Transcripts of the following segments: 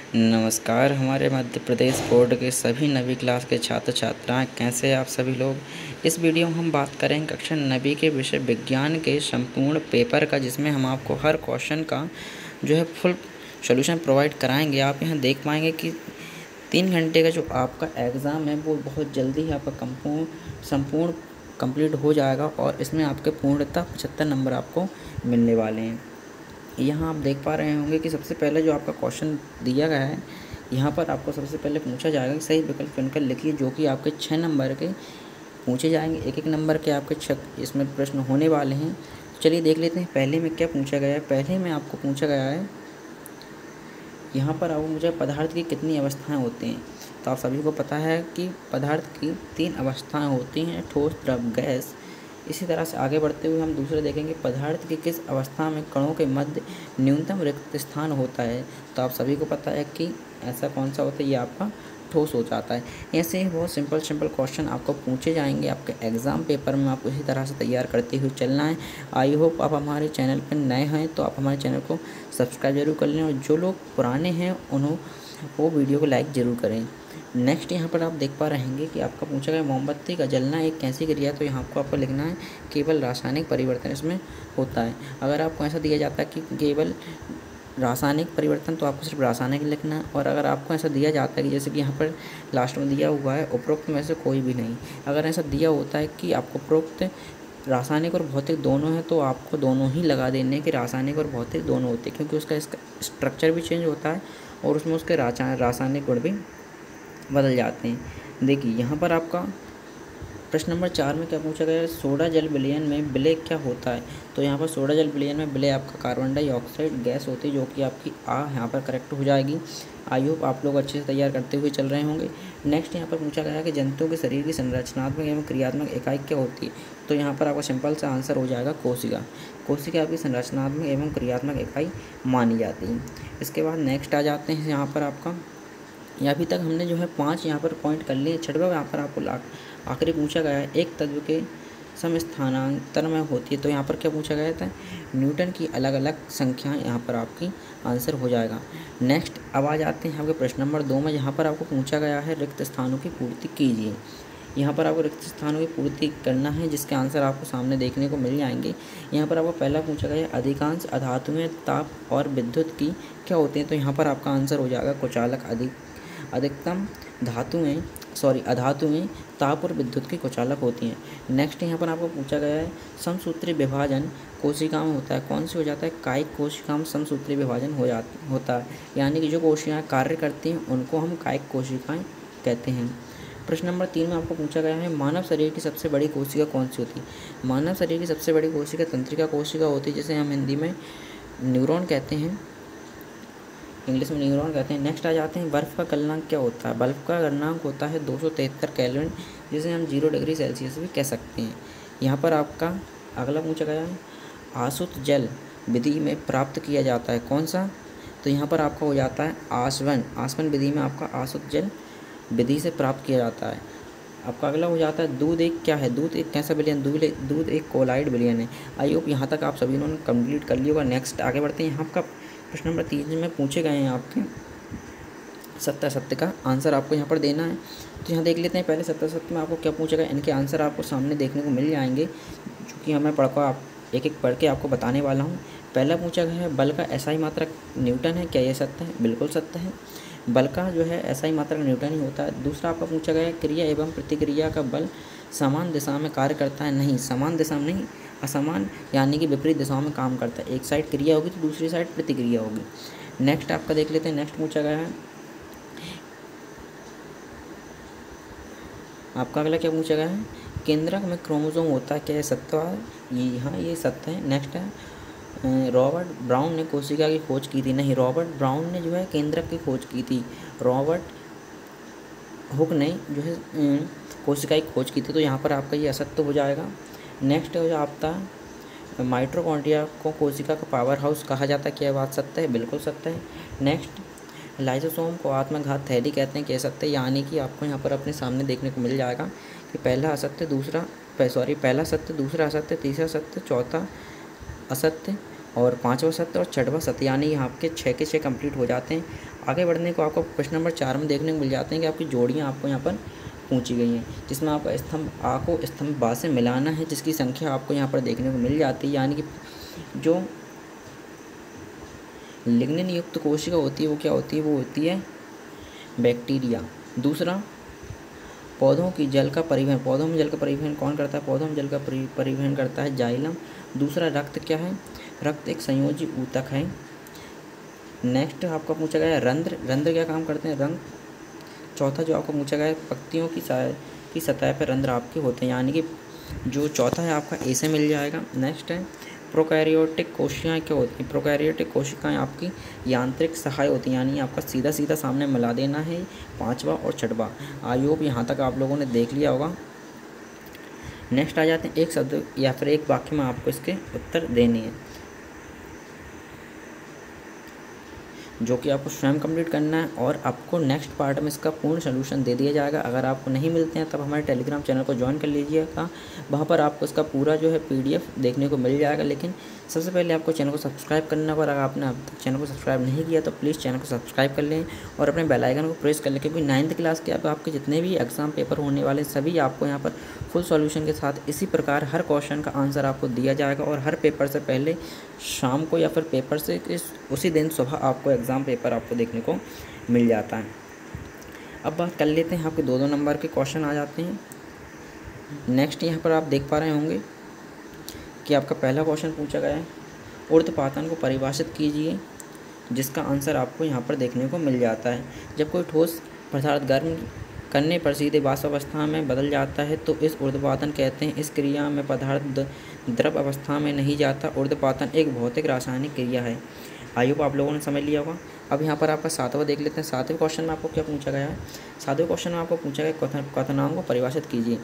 नमस्कार। हमारे मध्य प्रदेश बोर्ड के सभी 9वीं क्लास के छात्र छात्राएं, कैसे आप सभी लोग। इस वीडियो में हम बात करेंगे कक्षा 9वीं के विषय विज्ञान के संपूर्ण पेपर का, जिसमें हम आपको हर क्वेश्चन का जो है फुल सॉल्यूशन प्रोवाइड कराएंगे। आप यहां देख पाएंगे कि 3 घंटे का जो आपका एग्ज़ाम है वो बहुत जल्दी ही आपका संपूर्ण कंप्लीट हो जाएगा और इसमें आपके पूर्णतः 75 नंबर आपको मिलने वाले हैं। यहाँ आप देख पा रहे होंगे कि सबसे पहले जो आपका क्वेश्चन दिया गया है, यहाँ पर आपको सबसे पहले पूछा जाएगा कि सही विकल्प चुनकर लिखिए, जो कि आपके 6 नंबर के पूछे जाएंगे। एक नंबर के आपके 6 इसमें प्रश्न होने वाले हैं। चलिए देख लेते हैं पहले में क्या पूछा गया है। पहले में आपको पूछा गया है, यहाँ पर आपको मुझे पदार्थ की कितनी अवस्थाएँ होती हैं। तो आप सभी को पता है कि पदार्थ की 3 अवस्थाएँ होती हैं, ठोस, द्रव, गैस। इसी तरह से आगे बढ़ते हुए हम दूसरे देखेंगे, पदार्थ की किस अवस्था में कणों के मध्य न्यूनतम रिक्त स्थान होता है। तो आप सभी को पता है कि ऐसा कौन सा होता है, ये आपका ठोस हो जाता है। ऐसे ही बहुत सिंपल क्वेश्चन आपको पूछे जाएंगे आपके एग्ज़ाम पेपर में। आपको इसी तरह से तैयार करते हुए चलना है। आई होप आप हमारे चैनल पर नए हैं तो आप हमारे चैनल को सब्सक्राइब जरूर कर लें, और जो लोग पुराने हैं वो वीडियो को लाइक ज़रूर करें। नेक्स्ट यहाँ पर आप देख पा रहेंगे कि आपका पूछा गया मोमबत्ती का जलना एक कैसी क्रिया है। तो यहाँ आपको लिखना है केवल रासायनिक परिवर्तन इसमें होता है। अगर आपको ऐसा दिया जाता है कि केवल रासायनिक परिवर्तन, तो आपको सिर्फ रासायनिक लिखना है। और अगर आपको ऐसा दिया जाता है कि जैसे कि यहाँ पर लास्ट में दिया हुआ है उपरोक्त में से कोई भी नहीं, अगर ऐसा दिया होता है कि आपको उपरोक्त रासायनिक और भौतिक दोनों है, तो आपको दोनों ही लगा देने कि रासायनिक और भौतिक दोनों होते हैं, क्योंकि इसका स्ट्रक्चर भी चेंज होता है और उसमें उसके रासायनिक गुण भी बदल जाते हैं। देखिए यहाँ पर आपका प्रश्न नंबर 4 में क्या पूछा गया है, सोडा जल विलयन में विलय क्या होता है। तो यहाँ पर सोडा जल विलयन में विलय आपका कार्बन डाइऑक्साइड गैस होती है, जो कि आपकी यहाँ पर करेक्ट हो जाएगी। आई होप आप लोग अच्छे से तैयार करते हुए चल रहे होंगे। नेक्स्ट यहाँ पर पूछा गया है कि जंतुओं के शरीर की संरचनात्मक एवं क्रियात्मक इकाई क्या होती है। तो यहाँ पर आपका सिंपल सा आंसर हो जाएगा कोशिका। कोशिका आपकी संरचनात्मक एवं क्रियात्मक इकाई मानी जाती है। इसके बाद नेक्स्ट आ जाते हैं यहाँ पर आपका, या अभी तक हमने जो है 5 यहाँ पर पॉइंट कर लिए। 6वां यहाँ पर आपको आखिरी पूछा गया है, एक तत्व के समस्थानांतर में होती है। तो यहाँ पर क्या पूछा गया था, न्यूटन की अलग अलग संख्याएं यहाँ पर आपकी आंसर हो जाएगा। नेक्स्ट अब आ जाते हैं आपके प्रश्न नंबर 2 में, जहाँ पर आपको पूछा गया है रिक्त स्थानों की पूर्ति कीजिए। यहाँ पर आपको रिक्त स्थानों की पूर्ति करना है, जिसके आंसर आपको सामने देखने को मिल जाएंगे। यहाँ पर आपको पहला पूछा गया है, अधिकांश अधातुएं ताप और विद्युत की क्या होती हैं। तो यहाँ पर आपका आंसर हो जाएगा कुचालक। अधिकतम अधातुएं ताप और विद्युत की कुचालक होती हैं। नेक्स्ट यहाँ पर आपको पूछा गया है, समसूत्री विभाजन कोशिका में होता है, कौन सी हो जाता है, कायिक कोशिका में समसूत्री विभाजन होता है। यानी कि जो कोशिकाएं कार्य करती हैं उनको हम कायिक कोशिकाएं कहते हैं। प्रश्न नंबर 3 में आपको पूछा गया है, मानव शरीर की सबसे बड़ी कोशिका कौन सी होती है। मानव शरीर की सबसे बड़ी कोशिका तंत्रिका कोशिका होती है, जिसे हम हिंदी में न्यूरॉन कहते हैं, इंग्लिश में न्यूरॉन कहते हैं। नेक्स्ट आ जाते हैं, बर्फ़ का गलनांक क्या होता है। बर्फ़ का गलनांक होता है 273 केल्विन, जिसे हम 0 डिग्री सेल्सियस भी कह सकते हैं। यहाँ पर आपका अगला पूछा गया है, आसुत जल विधि में प्राप्त किया जाता है, कौन सा। तो यहाँ पर आपका हो जाता है आसवन विधि में आपका आसुत जल विधि से प्राप्त किया जाता है। आपका अगला हो जाता है, दूध एक क्या है। दूध एक कैसा विलयन, दूध एक कोलाइड विलयन है। आई होप यहाँ तक आप सभी ने कंप्लीट कर लिया होगा। नेक्स्ट आगे बढ़ते हैं। यहाँ का प्रश्न नंबर 3 में पूछे गए हैं आपके सत्य का आंसर आपको यहाँ पर देना है। तो यहाँ देख लेते हैं पहले सत्य में आपको क्या पूछा गया। इनके आंसर आपको सामने देखने को मिल जाएंगे, जो कि हमें एक एक पढ़ के आपको बताने वाला हूँ। पहला पूछा गया है, बल का एसआई मात्रक न्यूटन है, क्या ये सत्य है। बिल्कुल सत्य है, बल का जो है एसआई मात्रक न्यूटन ही होता है। दूसरा आपका पूछा गया है, क्रिया एवं प्रतिक्रिया का बल समान दिशा में कार्य करता है। नहीं, समान दिशा में नहीं, असमान यानी कि विपरीत दिशाओं में काम करता है। एक साइड क्रिया होगी तो दूसरी साइड प्रतिक्रिया होगी। नेक्स्ट आपका देख लेते हैं। नेक्स्ट पूछा गया है आपका अगला क्या पूछा गया है, केंद्रक में क्रोमोसोम होता है, क्या ये सत्य है। ये सत्य है। नेक्स्ट है, रॉबर्ट ब्राउन ने कोशिका की खोज की थी। नहीं, रॉबर्ट ब्राउन ने जो है केंद्रक की खोज की थी। रॉबर्ट हुक ने जो है कोशिका की खोज की थी। तो यहाँ पर आपका ये असत्य हो जाएगा। नेक्स्ट हो आपका, माइटोकॉन्ड्रिया को कोशिका का पावर हाउस कहा जाता है, क्या बात सत्य है। बिल्कुल सत्य है। नेक्स्ट, लाइसोसोम को आत्मघात थैली कहते हैं, कह सकते हैं। यानी कि आपको यहाँ पर अपने सामने देखने को मिल जाएगा कि पहला सत्य, दूसरा असत्य, तीसरा सत्य, चौथा असत्य और 5वां सत्य और 6वां सत्य, यानी यहाँ आपके 6 के 6 कंप्लीट हो जाते हैं। आगे बढ़ने को आपको प्रश्न नंबर 4 में देखने को मिल जाते हैं कि आपकी जोड़ियाँ आपको यहाँ पर पूछी गई हैं, जिसमें आपका स्तंभ आ को स्तंभ बा से मिलाना है, जिसकी संख्या आपको यहाँ पर देखने को मिल जाती है। यानी कि जो लिग्निन युक्त कोशिका होती है वो क्या होती है, वो होती है बैक्टीरिया। दूसरा, पौधों की जल का परिवहन, पौधों में जल का परिवहन कौन करता है, पौधों में जल का परिवहन करता है जाइलम। दूसरा, रक्त क्या है, रक्त एक संयोजी ऊतक है। नेक्स्ट आपका पूछा गया है रंध्र, रंध्र क्या काम करते हैं, रंग। चौथा जो आपको पूछा गया है, पत्तियों की सतह पर रंध्र आपके होते हैं, यानी कि जो चौथा है आपका ए से मिल जाएगा। नेक्स्ट है प्रोकैरियोटिक कोशिकाएं क्या होती हैं, प्रोकैरियोटिक कोशिकाएं आपकी यांत्रिक सहाय होती हैं, यानी आपका सीधा सीधा सामने मिला देना है। पांचवा और छठवा, आई होप यहाँ तक आप लोगों ने देख लिया होगा। नेक्स्ट आ जाते हैं एक शब्द या फिर एक वाक्य में आपको इसके उत्तर देने हैं, जो कि आपको स्वयं कंप्लीट करना है, और आपको नेक्स्ट पार्ट में इसका पूर्ण सोल्यूशन दे दिया जाएगा। अगर आपको नहीं मिलते हैं तब हमारे टेलीग्राम चैनल को ज्वाइन कर लीजिएगा, वहाँ पर आपको इसका पूरा जो है PDF देखने को मिल जाएगा। लेकिन सबसे पहले आपको चैनल को सब्सक्राइब करना होगा, अगर आपने अब तक चैनल को सब्सक्राइब नहीं किया तो प्लीज़ चैनल को सब्सक्राइब कर लें और अपने बेल आइकन को प्रेस कर लें, क्योंकि 9th क्लास के आपके जितने भी एग्ज़ाम पेपर होने वाले सभी आपको यहाँ पर फुल सॉल्यूशन के साथ इसी प्रकार हर क्वेश्चन का आंसर आपको दिया जाएगा, और हर पेपर से पहले शाम को या फिर पेपर से उसी दिन सुबह आपको एग्ज़ाम पेपर आपको देखने को मिल जाता है। अब बात कर लेते हैं, आपके 2-2 नंबर के क्वेश्चन आ जाते हैं। नेक्स्ट यहाँ पर आप देख पा रहे होंगे कि आपका पहला क्वेश्चन पूछा गया है, ऊर्ध्वपातन को परिभाषित कीजिए, जिसका आंसर आपको यहाँ पर देखने को मिल जाता है। जब कोई ठोस पदार्थ गर्म करने पर सीधे वाष्प अवस्था में बदल जाता है तो इस ऊर्ध्वपातन कहते हैं। इस क्रिया में पदार्थ द्रव अवस्था में नहीं जाता। ऊर्ध्वपातन एक भौतिक रासायनिक क्रिया है। आई होप आप लोगों ने समझ लिया होगा। अब यहाँ पर आपका 7वां देख लेते हैं। 7वें क्वेश्चन में आपको क्या पूछा गया है, 7वें क्वेश्चन में आपको पूछा गया कथनांक को परिभाषित कीजिए।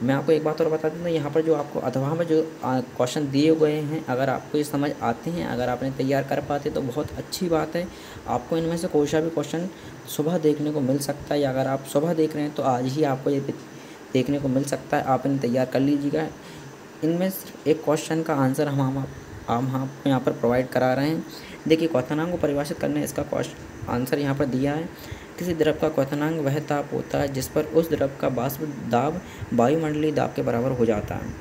मैं आपको एक बात और बता दूँ, यहाँ पर जो आपको अथवा में जो क्वेश्चन दिए गए हैं, अगर आपको ये समझ आते हैं, अगर आपने तैयार कर पाते तो बहुत अच्छी बात है। आपको इनमें से कोई सा भी क्वेश्चन सुबह देखने को मिल सकता है, या अगर आप सुबह देख रहे हैं तो आज ही आपको ये देखने को मिल सकता है। आप इन्हें तैयार कर लीजिएगा। इनमें सिर्फ एक क्वेश्चन का आंसर हम आपको यहाँ पर प्रोवाइड करा रहे हैं। देखिए, क्वथनांक को परिभाषित करने इसका आंसर यहाँ पर दिया है। किसी द्रव का क्वथनांक वह ताप होता है जिस पर उस द्रव का वाष्प दाब वायुमंडलीय दाब के बराबर हो जाता है।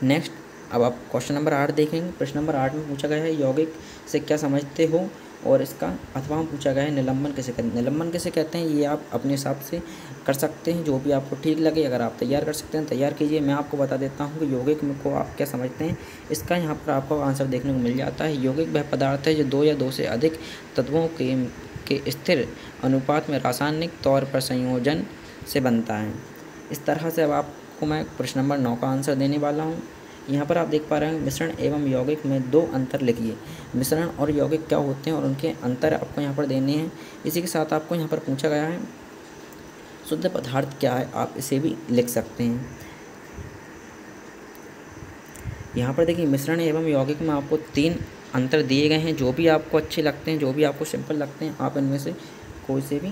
नेक्स्ट, अब आप क्वेश्चन नंबर 8 देखेंगे। प्रश्न नंबर 8 में पूछा गया है यौगिक से क्या समझते हो, और इसका अथवा में पूछा गया है निलंबन कैसे कहते हैं। निलंबन कैसे कहते हैं ये आप अपने हिसाब से कर सकते हैं, जो भी आपको ठीक लगे। अगर आप तैयार कर सकते हैं तैयार कीजिए। मैं आपको बता देता हूँ कि यौगिक को आप क्या समझते हैं। इसका यहाँ पर आपको आंसर देखने को मिल जाता है। यौगिक वह पदार्थ है जो 2 या 2 से अधिक तत्वों के स्थिर अनुपात में रासायनिक तौर पर संयोजन से बनता है। इस तरह से अब आपको मैं प्रश्न नंबर 9 का आंसर देने वाला हूँ। यहाँ पर आप देख पा रहे हैं, मिश्रण एवं यौगिक में 2 अंतर लिखिए। मिश्रण और यौगिक क्या होते हैं और उनके अंतर आपको यहाँ पर देने हैं। इसी के साथ आपको यहाँ पर पूछा गया है शुद्ध पदार्थ क्या है, आप इसे भी लिख सकते हैं। यहाँ पर देखिए, मिश्रण एवं यौगिक में आपको 3 अंतर दिए गए हैं। जो भी आपको अच्छे लगते हैं, जो भी आपको सिंपल लगते हैं, आप इनमें से कोई से भी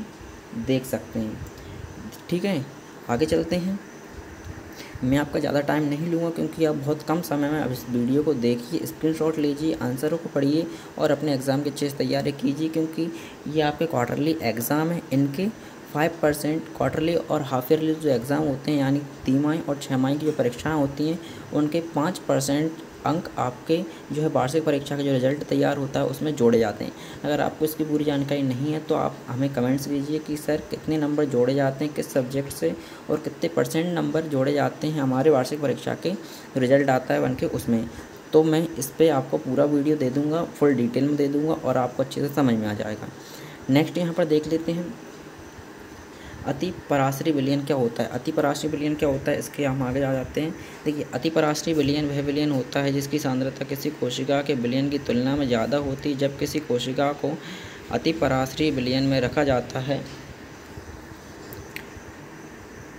देख सकते हैं। ठीक है, आगे चलते हैं। मैं आपका ज़्यादा टाइम नहीं लूँगा, क्योंकि आप बहुत कम समय में अब इस वीडियो को देखिए, स्क्रीनशॉट लीजिए, आंसरों को पढ़िए और अपने एग्ज़ाम की अच्छे से तैयारी कीजिए, क्योंकि ये आपके क्वार्टरली एग्ज़ाम है। इनके 5% क्वार्टरली और हाफ ईयरली जो एग्ज़ाम होते हैं, यानी तिमाही और 6 माही की जो परीक्षाएँ होती हैं, उनके 5% अंक आपके जो है वार्षिक परीक्षा का जो रिजल्ट तैयार होता है उसमें जोड़े जाते हैं। अगर आपको इसकी पूरी जानकारी नहीं है तो आप हमें कमेंट्स कीजिए कि सर कितने नंबर जोड़े जाते हैं किस सब्जेक्ट से, और कितने % नंबर जोड़े जाते हैं हमारे वार्षिक परीक्षा के रिजल्ट आता है बन के उसमें। तो मैं इस पर आपको पूरा वीडियो दे दूँगा, फुल डिटेल में दे दूँगा और आपको अच्छे से समझ में आ जाएगा। नेक्स्ट यहाँ पर देख लेते हैं, अतिपराश्रयी विलयन क्या होता है। अतिपराश्रयी विलयन क्या होता है, इसके हम आगे आ जाते हैं। देखिए, अतिपराश्रयी विलयन वह विलयन होता है जिसकी सांद्रता किसी कोशिका के विलयन की तुलना में ज़्यादा होती है। जब किसी कोशिका को अतिपराश्रयी विलयन में रखा जाता है,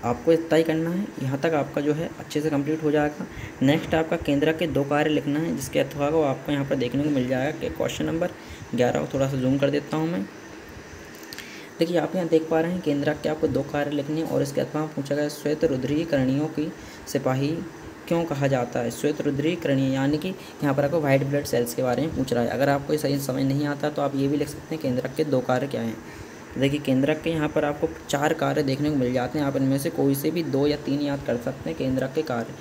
आपको इतना ही करना है, यहाँ तक आपका जो है अच्छे से कंप्लीट हो जाएगा। नेक्स्ट आपका केंद्रक के 2 कार्य लिखना है, जिसके अथवा को आपको यहाँ पर देखने को मिल जाएगा कि क्वेश्चन नंबर 11 को थोड़ा सा जूम कर देता हूँ मैं। देखिए, आप यहाँ देख पा रहे हैं केंद्रक के आपको 2 कार्य लिखने हैं, और इसके अथवा पूछा गया श्वेत रुधिरीय कणियों की सिपाही क्यों कहा जाता है? श्वेत रुधिरीकरणीय, यानी कि यहाँ पर आपको वाइट ब्लड सेल्स के बारे में पूछ रहा है। अगर आपको ये सही समझ नहीं आता तो आप ये भी लिख सकते हैं केंद्रक के 2 कार्य क्या हैं। देखिए केंद्रक के यहाँ पर आपको 4 कार्य देखने को मिल जाते हैं। आप इनमें से कोई से भी 2 या 3 याद कर सकते हैं। केंद्रक के कार्य: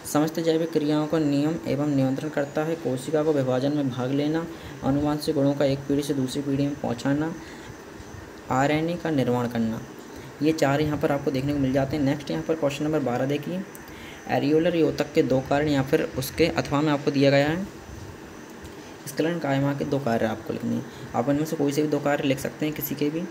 समस्त जैविक क्रियाओं का नियम एवं नियंत्रण करता है, कोशिका को विभाजन में भाग लेना, आनुवंशिक गुणों का एक पीढ़ी से दूसरी पीढ़ी में पहुँचाना, आरएनए का निर्माण करना। ये 4 यहाँ पर आपको देखने को मिल जाते हैं। नेक्स्ट यहाँ पर क्वेश्चन नंबर 12 देखिए, एरियोलर योतक के 2 कार्य या फिर उसके अथवा में आपको दिया गया है। स्खलन कायमा के 2 कार्य आपको लिखने हैं। आप इनमें से कोई से भी 2 कार्य लिख सकते हैं, किसी के भी,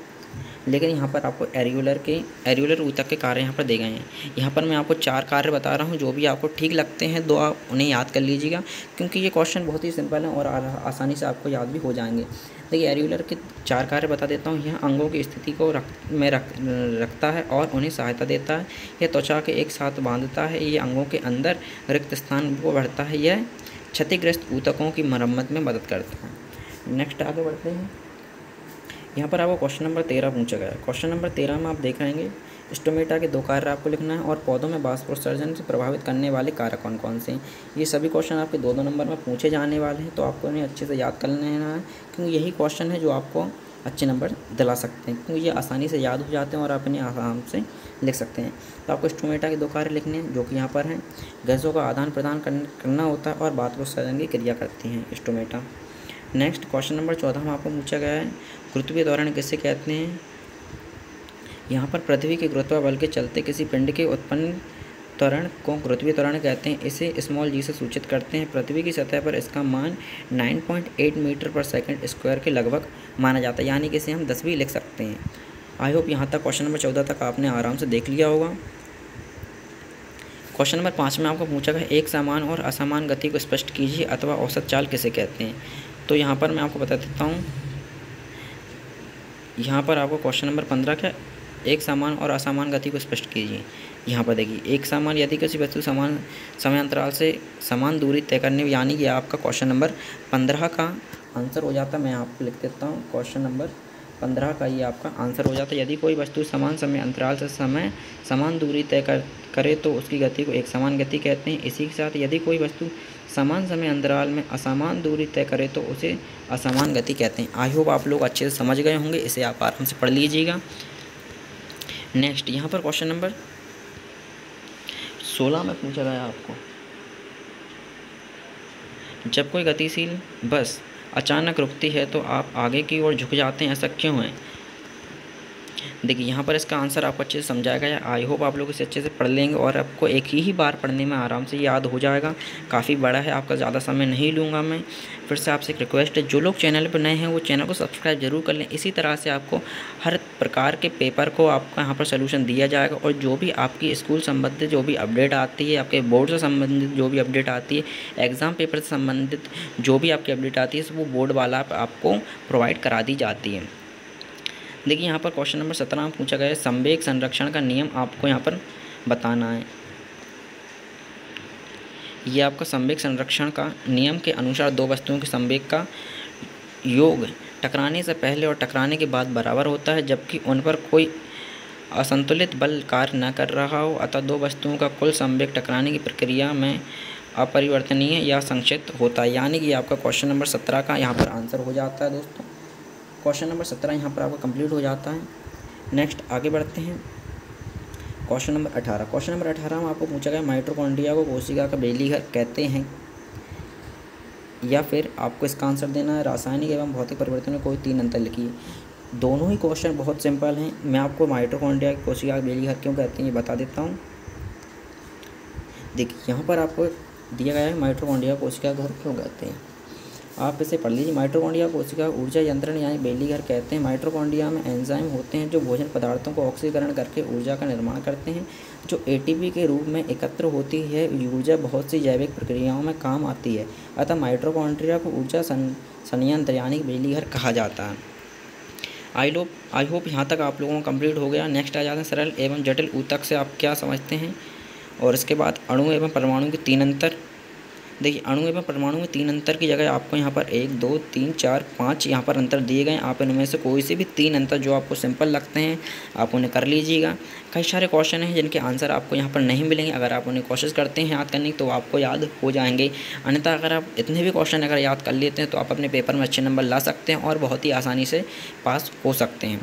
लेकिन यहाँ पर आपको एरियोलर ऊतक के कार्य यहाँ पर दिए गए हैं। यहाँ पर मैं आपको 4 कार्य बता रहा हूँ, जो भी आपको ठीक लगते हैं 2 आप उन्हें याद कर लीजिएगा, क्योंकि ये क्वेश्चन बहुत ही सिंपल है और आसानी से आपको याद भी हो जाएंगे। देखिए एरियोलर के 4 कार्य बता देता हूँ। यह अंगों की स्थिति को रखता है और उन्हें सहायता देता है। यह त्वचा के एक साथ बांधता है। ये अंगों के अंदर रिक्त स्थान को भरता है। यह क्षतिग्रस्त ऊतकों की मरम्मत में मदद करता है। नेक्स्ट आगे बढ़ते हैं। यहाँ पर आपको क्वेश्चन नंबर 13 पूछा गया है। क्वेश्चन नंबर 13 में आप देख रहेंगे स्टोमेटा के 2 कार्य आपको लिखना है और पौधों में वाष्पोत्सर्जन से प्रभावित करने वाले कारक कौन कौन से हैं। ये सभी क्वेश्चन आपके 2-2 नंबर में पूछे जाने वाले हैं, तो आपको इन्हें अच्छे से याद कर लेना है, क्योंकि यही क्वेश्चन है जो आपको अच्छे नंबर दिला सकते हैं, क्योंकि ये आसानी से याद हो जाते हैं और आप इन्हें आराम से लिख सकते हैं। तो आपको स्टोमेटा के 2 कार्य लिखने हैं, जो कि यहाँ पर हैं। गैसों का आदान प्रदान करना होता है और वाष्पोत्सर्जन की क्रिया करती हैं स्टोमेटा। नेक्स्ट क्वेश्चन नंबर 14 में आपको पूछा गया है, गुरुत्वीय त्वरण किसे कहते हैं। यहाँ पर पृथ्वी के गुरुत्व बल के चलते किसी पिंड के उत्पन्न त्वरण को गुरुत्वीय त्वरण कहते हैं। इसे स्मॉल जी से सूचित करते हैं। पृथ्वी की सतह पर इसका मान 9.8 मीटर पर सेकंड स्क्वायर के लगभग माना जाता है, यानी कि इसे हम 10 भी लिख सकते हैं। आई होप यहाँ तक क्वेश्चन नंबर 14 तक आपने आराम से देख लिया होगा। क्वेश्चन नंबर 5 में आपको पूछा गया, एक समान और असमान गति को स्पष्ट कीजिए अथवा औसत चाल किसे कहते हैं। तो यहाँ पर मैं आपको बता देता हूँ। यहाँ पर आपको क्वेश्चन नंबर 15 का एक समान और असमान गति को स्पष्ट कीजिए। यहाँ पर देखिए, एक समान यदि किसी वस्तु समान समय अंतराल से समान दूरी तय करने, यानी कि आपका क्वेश्चन नंबर 15 का आंसर हो जाता है। मैं आपको लिख देता हूँ, क्वेश्चन नंबर 15 का ये आपका आंसर हो जाता है। यदि कोई वस्तु समान समय अंतराल से समान दूरी तय करे तो उसकी गति को एक समान गति कहते हैं। इसी के साथ यदि कोई वस्तु समान समय अंतराल में असमान दूरी तय करे तो उसे असमान गति कहते हैं। आई होप आप लोग अच्छे से समझ गए होंगे, इसे आप आराम से पढ़ लीजिएगा। नेक्स्ट यहाँ पर क्वेश्चन नंबर 16 में पूछा गया आपको, जब कोई गतिशील बस अचानक रुकती है तो आप आगे की ओर झुक जाते हैं, ऐसा क्यों है। देखिए यहाँ पर इसका आंसर आपको अच्छे से समझाया गया है। आई होप आप लोग इसे अच्छे से पढ़ लेंगे और आपको एक ही बार पढ़ने में आराम से याद हो जाएगा। काफ़ी बड़ा है, आपका ज़्यादा समय नहीं लूँगा मैं। फिर से आपसे एक रिक्वेस्ट है, जो लोग चैनल पर नए हैं वो चैनल को सब्सक्राइब जरूर कर लें। इसी तरह से आपको हर प्रकार के पेपर को आपका यहाँ पर सोल्यूशन दिया जाएगा और जो भी आपकी स्कूल संबंधित जो भी अपडेट आती है, आपके बोर्ड से संबंधित जो भी अपडेट आती है, एग्ज़ाम पेपर से संबंधित जो भी आपकी अपडेट आती है, वो बोर्ड वाला आपको प्रोवाइड करा दी जाती है। देखिए यहाँ पर क्वेश्चन नंबर 17 में पूछा गया है, संवेग संरक्षण का नियम आपको यहाँ पर बताना है। ये आपका संवेग संरक्षण का नियम के अनुसार दो वस्तुओं के संवेग का योग टकराने से पहले और टकराने के बाद बराबर होता है, जबकि उन पर कोई असंतुलित बल कार्य न कर रहा हो। अतः दो वस्तुओं का कुल संवेग टकराने की प्रक्रिया में अपरिवर्तनीय या संक्षिप्त होता है। यानी कि आपका क्वेश्चन नंबर 17 का यहाँ पर आंसर हो जाता है दोस्तों। क्वेश्चन नंबर 17 यहाँ पर आपका कंप्लीट हो जाता है। नेक्स्ट आगे बढ़ते हैं, क्वेश्चन नंबर 18। क्वेश्चन नंबर 18 में आपको पूछा गया, माइटोकॉन्ड्रिया को कोशिका का बिजली घर कहते हैं, या फिर आपको इसका आंसर देना है रासायनिक एवं भौतिक परिवर्तन में कोई 3 अंतर लिखिए। दोनों ही क्वेश्चन बहुत सिंपल हैं। मैं आपको माइटोकॉन्ड्रिया की कोशिका का बिजली घर क्यों कहते हैं ये बता देता हूँ। देखिए यहाँ पर आपको दिया गया है माइटोकॉन्ड्रिया कोशिका घर क्यों कहते हैं, आप इसे पढ़ लीजिए। माइटोकॉन्ड्रिया कोशिका ऊर्जा यंत्रण यानी बिजली घर कहते हैं। माइटोकॉन्ड्रिया में एंजाइम होते हैं जो भोजन पदार्थों को ऑक्सीकरण करके ऊर्जा का निर्माण करते हैं, जो एटीपी के रूप में एकत्र होती है। ऊर्जा बहुत सी जैविक प्रक्रियाओं में काम आती है, अतः माइटोकॉन्ड्रिया को ऊर्जा संयंत्र यानी बिजली घर कहा जाता है। आई होप यहाँ तक आप लोगों को कंप्लीट हो गया। नेक्स्ट आ जाते हैं सरल एवं जटिल ऊतक से आप क्या समझते हैं, और इसके बाद अणु एवं परमाणु के 3 अंतर, देखिए अणु एवं परमाणु में 3 अंतर की जगह आपको यहाँ पर 1, 2, 3, 4, 5 यहाँ पर अंतर दिए गए हैं। आप इनमें से कोई से भी 3 अंतर जो आपको सिंपल लगते हैं आप उन्हें कर लीजिएगा। कई सारे क्वेश्चन हैं जिनके आंसर आपको यहाँ पर नहीं मिलेंगे, अगर आप उन्हें कोशिश करते हैं याद करने की तो आपको याद हो जाएंगे। अन्यथा अगर आप इतने भी क्वेश्चन अगर याद कर लेते हैं तो आप अपने पेपर में अच्छे नंबर ला सकते हैं और बहुत ही आसानी से पास हो सकते हैं।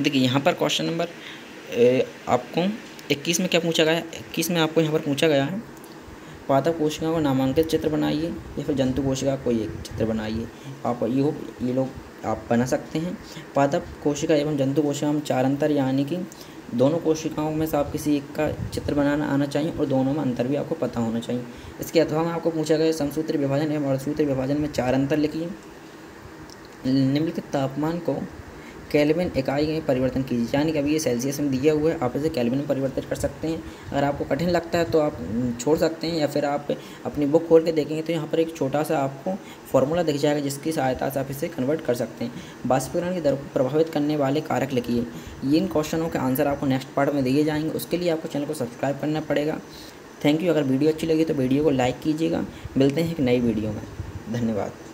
देखिए यहाँ पर क्वेश्चन नंबर आपको 21 में क्या पूछा गया है। 21 में आपको यहाँ पर पूछा गया है पादप कोशिका को नामांकित चित्र बनाइए या फिर जंतु कोशिका को एक चित्र बनाइए। आप ये लोग आप बना सकते हैं। पादप कोशिका एवं जंतु कोशिका में 4 अंतर, यानी कि दोनों कोशिकाओं में से आप किसी एक का चित्र बनाना आना चाहिए और दोनों में अंतर भी आपको पता होना चाहिए। इसके अथवा में आपको पूछा गया समसूत्री विभाजन एवं अर्धसूत्री विभाजन में 4 अंतर लिखिए। निम्नलिखित तापमान को केल्विन इकाई में परिवर्तन कीजिए, यानी कि अभी ये सेल्सियस में दिया हुआ है, आप इसे केल्विन में परिवर्तित कर सकते हैं। अगर आपको कठिन लगता है तो आप छोड़ सकते हैं या फिर आप अपनी बुक खोल के देखेंगे तो यहाँ पर एक छोटा सा आपको फॉर्मूला दिख जाएगा जिसकी सहायता से आप इसे कन्वर्ट कर सकते हैं। बाष्पीकरण की दर को प्रभावित करने वाले कारक लिखिए। इन क्वेश्चनों के आंसर आपको नेक्स्ट पार्ट में दिए जाएंगे, उसके लिए आपको चैनल को सब्सक्राइब करना पड़ेगा। Thank you. अगर वीडियो अच्छी लगी तो वीडियो को लाइक कीजिएगा। मिलते हैं एक नई वीडियो में। धन्यवाद।